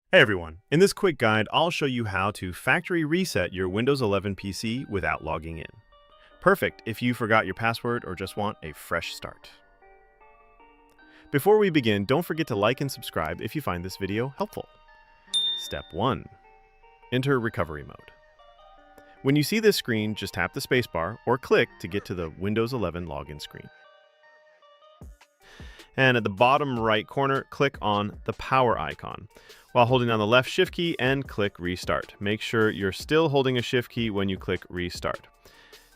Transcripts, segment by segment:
Hey everyone, in this quick guide, I'll show you how to factory reset your Windows 11 PC without logging in. Perfect if you forgot your password or just want a fresh start. Before we begin, don't forget to like and subscribe if you find this video helpful. Step 1. Enter recovery mode. When you see this screen, just tap the spacebar or click to get to the Windows 11 login screen. And at the bottom right corner, click on the power icon while holding down the left shift key and click restart. Make sure you're still holding a shift key when you click restart.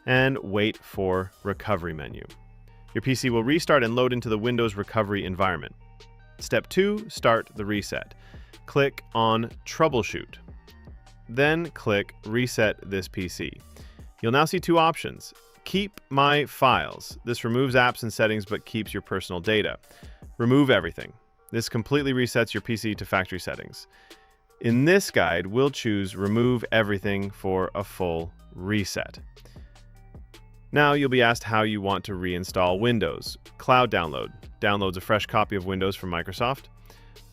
And wait for recovery menu. Your PC will restart and load into the Windows recovery environment. Step 2, start the reset. Click on troubleshoot. Then click reset this PC. You'll now see two options. Keep my files. This removes apps and settings but keeps your personal data. Remove everything. This completely resets your PC to factory settings. In this guide, we'll choose remove everything for a full reset. Now you'll be asked how you want to reinstall Windows. Cloud download downloads a fresh copy of Windows from Microsoft.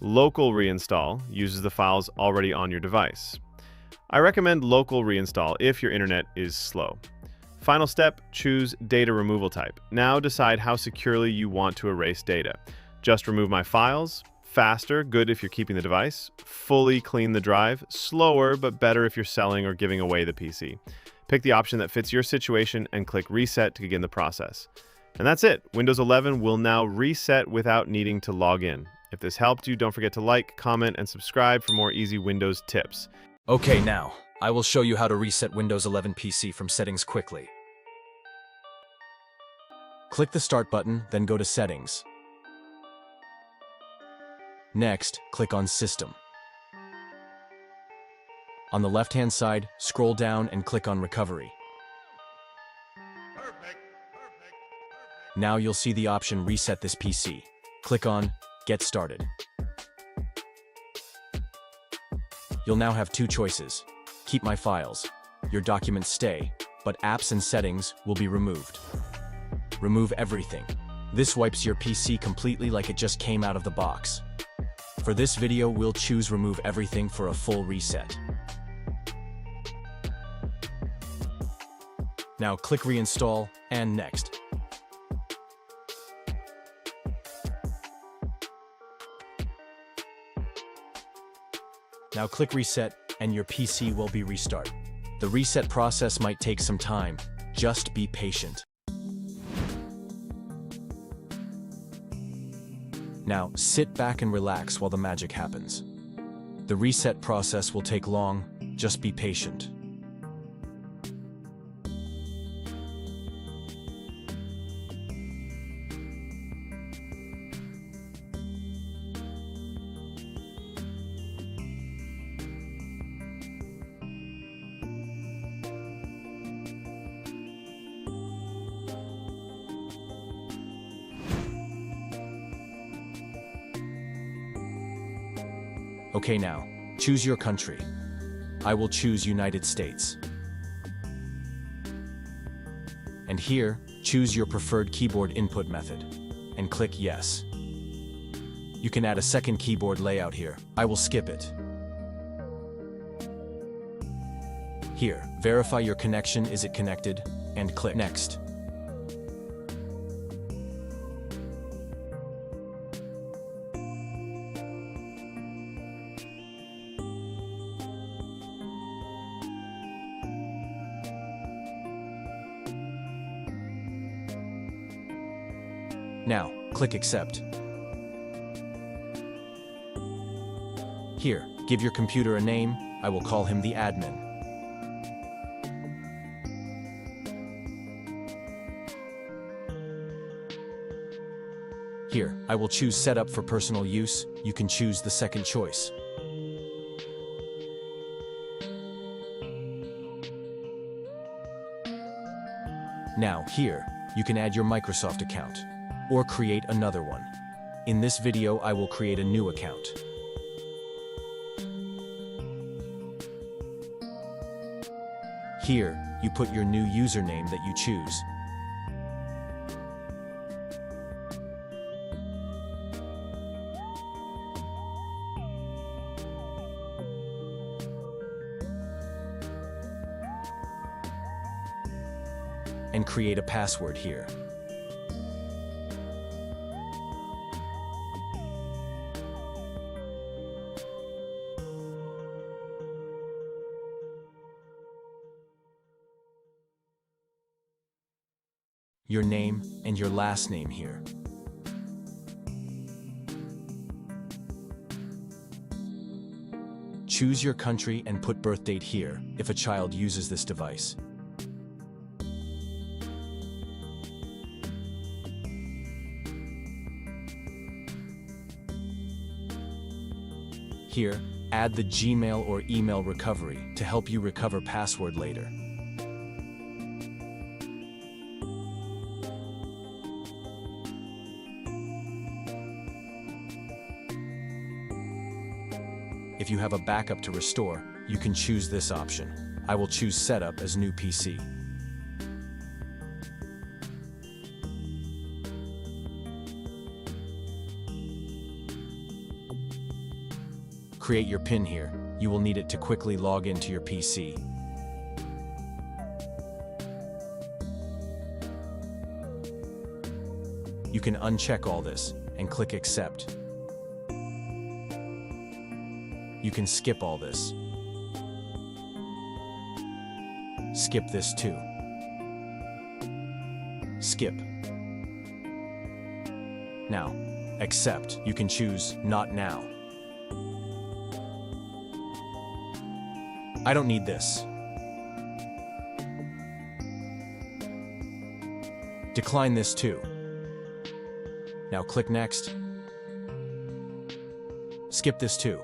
Local reinstall uses the files already on your device. I recommend local reinstall if your internet is slow. Final step, choose data removal type. Now decide how securely you want to erase data. Just remove my files, faster, good if you're keeping the device, fully clean the drive, slower but better if you're selling or giving away the PC. Pick the option that fits your situation and click reset to begin the process. And that's it. Windows 11 will now reset without needing to log in. If this helped you, don't forget to like, comment, and subscribe for more easy Windows tips. Okay, now, I will show you how to reset Windows 11 PC from settings quickly. Click the Start button, then go to Settings. Next, click on System. On the left-hand side, scroll down and click on Recovery. Now you'll see the option Reset this PC. Click on Get Started. You'll now have two choices. Keep my files. Your documents stay, but apps and settings will be removed. Remove everything. This wipes your PC completely like it just came out of the box. For this video, we'll choose Remove Everything for a full reset. Now click Reinstall and Next. Now click Reset and your PC will be restarted. The reset process might take some time. Just be patient. Now, sit back and relax while the magic happens. The reset process will take long, just be patient. Okay, now, choose your country. I will choose United States. And here, choose your preferred keyboard input method, and click Yes. You can add a second keyboard layout here. I will skip it. Here, verify your connection. Is it connected? And click Next. Now, click Accept. Here, give your computer a name. I will call him the admin. Here, I will choose Setup for personal use. You can choose the second choice. Now, here, you can add your Microsoft account, or create another one. In this video, I will create a new account. Here, you put your new username that you choose. and create a password here. Your name and your last name here. Choose your country and put birth date here if a child uses this device. Here, add the Gmail or email recovery to help you recover password later. If you have a backup to restore, you can choose this option. I will choose Setup as new PC. Create your PIN here. You will need it to quickly log into your PC. You can uncheck all this and click Accept. You can skip all this. Skip this too. Skip. Now, accept. You can choose Not Now. I don't need this. Decline this too. Now click Next. Skip this too.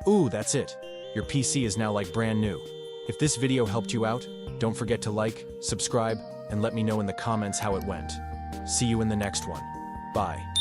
Ooh, that's it. Your PC is now like brand new. If this video helped you out, don't forget to like, subscribe, and let me know in the comments how it went. See you in the next one. Bye.